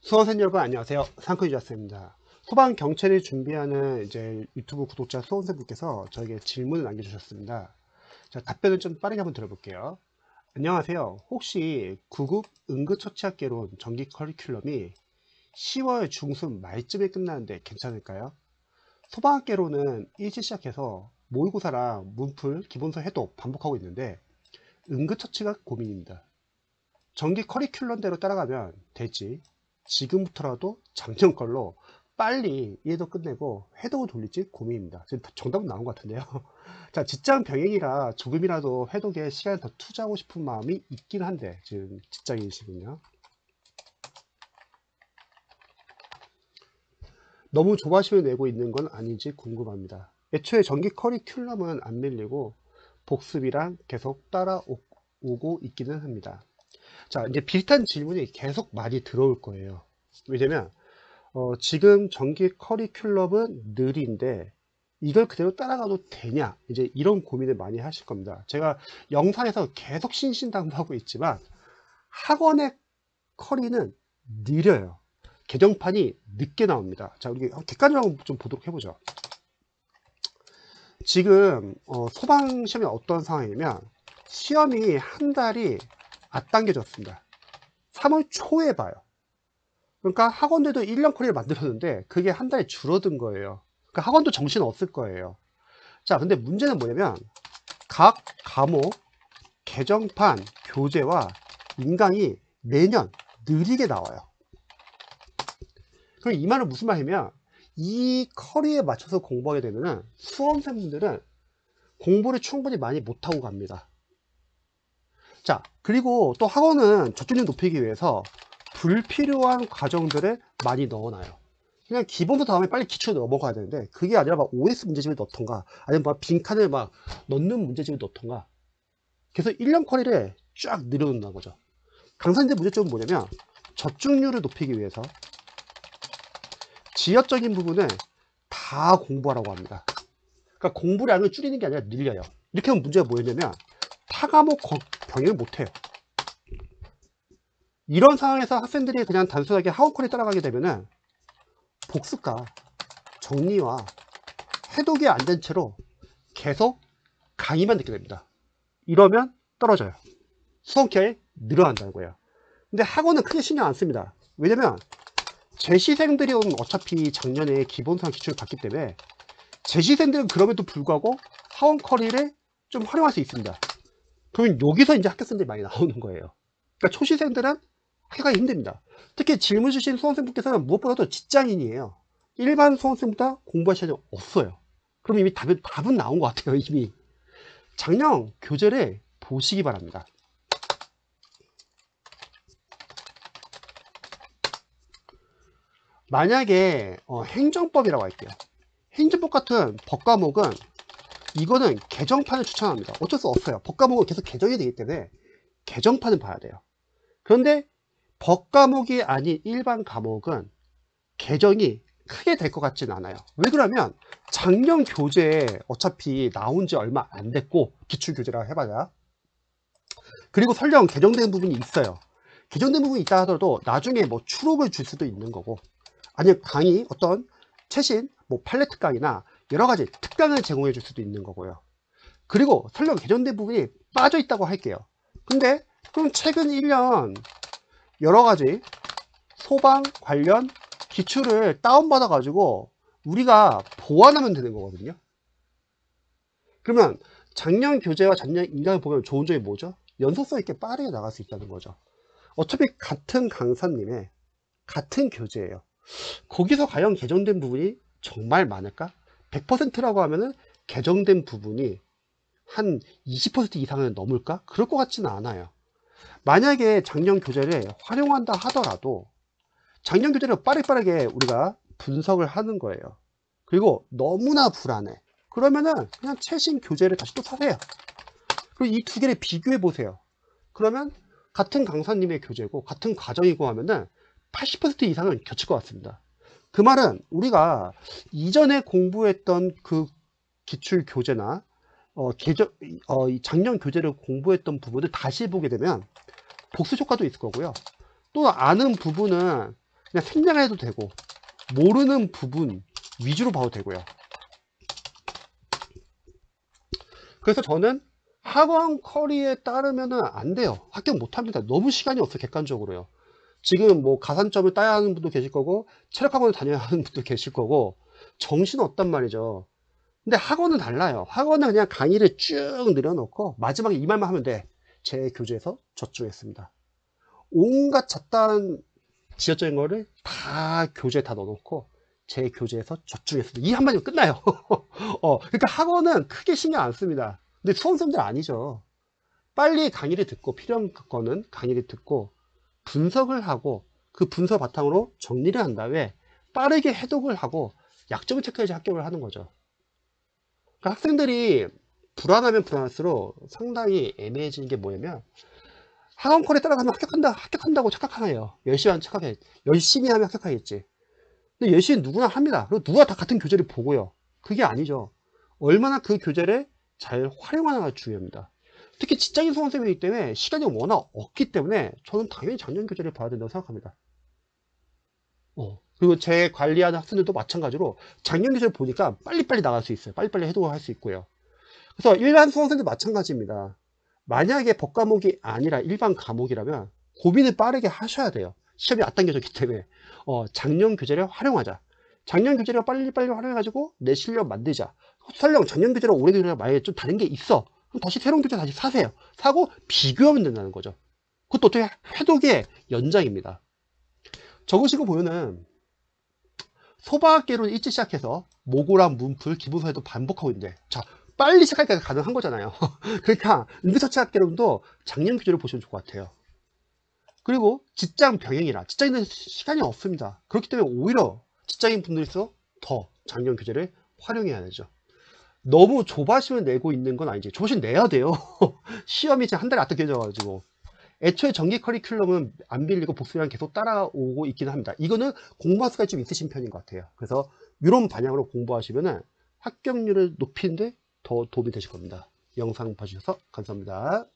수험생 여러분 안녕하세요. 상크유자쌤입니다. 소방 경찰이 준비하는 이제 유튜브 구독자 수험생분께서 저에게 질문을 남겨주셨습니다. 자, 답변을 좀 빠르게 한번 들어볼게요. 안녕하세요. 혹시 구급 응급처치학개론 정기 커리큘럼이 10월 중순 말쯤에 끝나는데 괜찮을까요? 소방학개론은 일찍 시작해서 모의고사랑 문풀, 기본서 해독 반복하고 있는데 응급처치가 고민입니다. 정기 커리큘럼대로 따라가면 될지 지금부터라도 작년 걸로 빨리 이해도 끝내고 해독을 돌릴지 고민입니다. 지금 정답은 나온 것 같은데요. 자, 직장 병행이라 조금이라도 해독에 시간을 더 투자하고 싶은 마음이 있긴 한데 지금 직장인이시군요. 너무 조바심을 내고 있는 건 아닌지 궁금합니다. 애초에 정기 커리큘럼은 안 밀리고 복습이랑 계속 따라오고 있기는 합니다. 자, 이제 비슷한 질문이 계속 많이 들어올 거예요. 왜냐면 지금 정기 커리큘럼은 느린데 이걸 그대로 따라가도 되냐, 이제 이런 고민을 많이 하실 겁니다. 제가 영상에서 계속 신신당부하고 있지만 학원의 커리는 느려요. 개정판이 늦게 나옵니다. 자, 우리 객관적으로 좀 보도록 해보죠. 지금 소방시험이 어떤 상황이냐면 시험이 한 달이 앞당겨졌습니다. 3월 초에 봐요. 그러니까 학원들도 1년 커리를 만들었는데 그게 한 달에 줄어든 거예요. 그러니까 학원도 정신 없을 거예요. 자, 근데 문제는 뭐냐면 각 과목 개정판 교재와 인강이 매년 느리게 나와요. 그럼 이 말은 무슨 말이냐면 이 커리에 맞춰서 공부하게 되면 수험생분들은 공부를 충분히 많이 못하고 갑니다. 자, 그리고 또 학원은 저출력 높이기 위해서 불필요한 과정들을 많이 넣어놔요. 그냥 기본서 다음에 빨리 기초로 넘어가야 되는데 그게 아니라 막 OS 문제집을 넣던가 아니면 막 빈칸을 막 넣는 문제집을 넣던가 그래서 1년 커리를 쫙 늘려놓는 거죠. 강사님들 문제점은 뭐냐면 저중률을 높이기 위해서 지역적인 부분을 다 공부하라고 합니다. 그러니까 공부량을 줄이는 게 아니라 늘려요. 이렇게 하면 문제가 뭐였냐면 타과목 병행을 못해요. 이런 상황에서 학생들이 그냥 단순하게 학원컬이 따라가게 되면은 복습과 정리와 해독이 안 된 채로 계속 강의만 듣게 됩니다. 이러면 떨어져요. 수험기간이 늘어난다는 거예요. 근데 학원은 크게 신경 안 씁니다. 왜냐면 재시생들이 어차피 작년에 기본상 기출을 봤기 때문에 재시생들은 그럼에도 불구하고 학원 커리를 좀 활용할 수 있습니다. 그러면 여기서 이제 합격생들이 많이 나오는 거예요. 그러니까 초시생들은 하기가 힘듭니다. 특히 질문 주신 수험생분께서는 무엇보다도 직장인이에요. 일반 수험생보다 공부할 시간이 없어요. 그럼 이미 답은 나온 것 같아요. 이미 작년 교재를 보시기 바랍니다. 만약에 행정법이라고 할게요. 행정법 같은 법 과목은 이거는 개정판을 추천합니다. 어쩔 수 없어요. 법 과목은 계속 개정이 되기 때문에 개정판을 봐야 돼요. 그런데 법 과목이 아닌 일반 과목은 개정이 크게 될 것 같지는 않아요. 왜 그러면 작년 교재에 어차피 나온 지 얼마 안 됐고 기출교재라 해봐야, 그리고 설령 개정된 부분이 있어요. 개정된 부분이 있다 하더라도 나중에 뭐 추록을 줄 수도 있는 거고 아니면 강의 어떤 최신 뭐 팔레트 강의나 여러 가지 특강을 제공해 줄 수도 있는 거고요. 그리고 설령 개정된 부분이 빠져 있다고 할게요. 근데 그럼 최근 1년 여러 가지 소방 관련 기출을 다운받아 가지고 우리가 보완하면 되는 거거든요. 그러면 작년 교재와 작년 인강을 보면 좋은 점이 뭐죠? 연속성 있게 빠르게 나갈 수 있다는 거죠. 어차피 같은 강사님의 같은 교재예요. 거기서 과연 개정된 부분이 정말 많을까? 100%라고 하면은 개정된 부분이 한 20% 이상은 넘을까? 그럴 것 같지는 않아요. 만약에 작년 교재를 활용한다 하더라도 작년 교재를 빠르게 우리가 분석을 하는 거예요. 그리고 너무나 불안해. 그러면은 그냥 최신 교재를 다시 또 사세요. 그리고 이 두 개를 비교해 보세요. 그러면 같은 강사님의 교재고 같은 과정이고 하면은 80% 이상은 겹칠 것 같습니다. 그 말은 우리가 이전에 공부했던 그 기출 교재나 작년 교재를 공부했던 부분을 다시 보게 되면 복수 효과도 있을 거고요. 또 아는 부분은 그냥 생략해도 되고 모르는 부분 위주로 봐도 되고요. 그래서 저는 학원 커리에 따르면은 안 돼요. 합격 못 합니다. 너무 시간이 없어요. 객관적으로요. 지금 뭐 가산점을 따야 하는 분도 계실 거고 체력학원을 다녀야 하는 분도 계실 거고 정신 없단 말이죠. 근데 학원은 달라요. 학원은 그냥 강의를 쭉 늘어놓고 마지막에 이 말만 하면 돼. 제 교재에서 저축했습니다. 온갖 잡다한 지적인 거를 다 교재에 다 넣어놓고 제 교재에서 저축했습니다. 이 한마디로 끝나요. 그러니까 학원은 크게 신경 안 씁니다. 근데 수험생들 아니죠. 빨리 강의를 듣고 필요한 거는 강의를 듣고 분석을 하고 그 분석 바탕으로 정리를 한 다음에 빠르게 해독을 하고 약점을 체크해서 합격을 하는 거죠. 그러니까 학생들이 불안하면 불안할수록 상당히 애매해지는 게 뭐냐면 학원 컬에 따라가면 합격한다고 착각하네요. 열심히 하면 합격하겠지. 근데 열심히 누구나 합니다. 그리고 누가 다 같은 교재를 보고요. 그게 아니죠. 얼마나 그 교재를 잘 활용하느냐가 중요합니다. 특히 직장인 수험생이기 때문에 시간이 워낙 없기 때문에 저는 당연히 작년 교재를 봐야 된다고 생각합니다. 그리고 제 관리하는 학생들도 마찬가지로 작년 교재를 보니까 빨리빨리 나갈 수 있어요. 빨리빨리 해독을 할 수 있고요. 그래서 일반 수험생도 마찬가지입니다. 만약에 법과목이 아니라 일반 과목이라면 고민을 빠르게 하셔야 돼요. 시험이 앞당겨졌기 때문에 작년 교재를 활용하자. 작년 교재를 빨리빨리 활용해가지고 내 실력 만들자. 설령 작년 교재랑 올해 교재랑 만약에 좀 다른 게 있어. 그럼 다시 새로운 교재 다시 사세요. 사고 비교하면 된다는 거죠. 그것도 어떻게 해독의 연장입니다. 적으시고 보면은 소박계로 일찍 시작해서 모고랑 문풀, 기본서에도 반복하고 있는데 자 빨리 시작하니까 가능한 거잖아요. 그러니까 응급처치학개론도 작년 교재를 보시면 좋을 것 같아요. 그리고 직장 병행이라 직장인은 시간이 없습니다. 그렇기 때문에 오히려 직장인 분들일수록 더 작년 교재를 활용해야 되죠. 너무 조바심을 내고 있는 건 아니지. 조바심 내야 돼요. 시험이 지금 한 달에 앞당겨져 가지고 애초에 정기 커리큘럼은 안 빌리고 복습이랑 계속 따라오고 있긴 합니다. 이거는 공부할 수가 좀 있으신 편인 것 같아요. 그래서 이런 방향으로 공부하시면은 합격률을 높이는데 더 도움이 되실 겁니다. 영상 봐주셔서 감사합니다.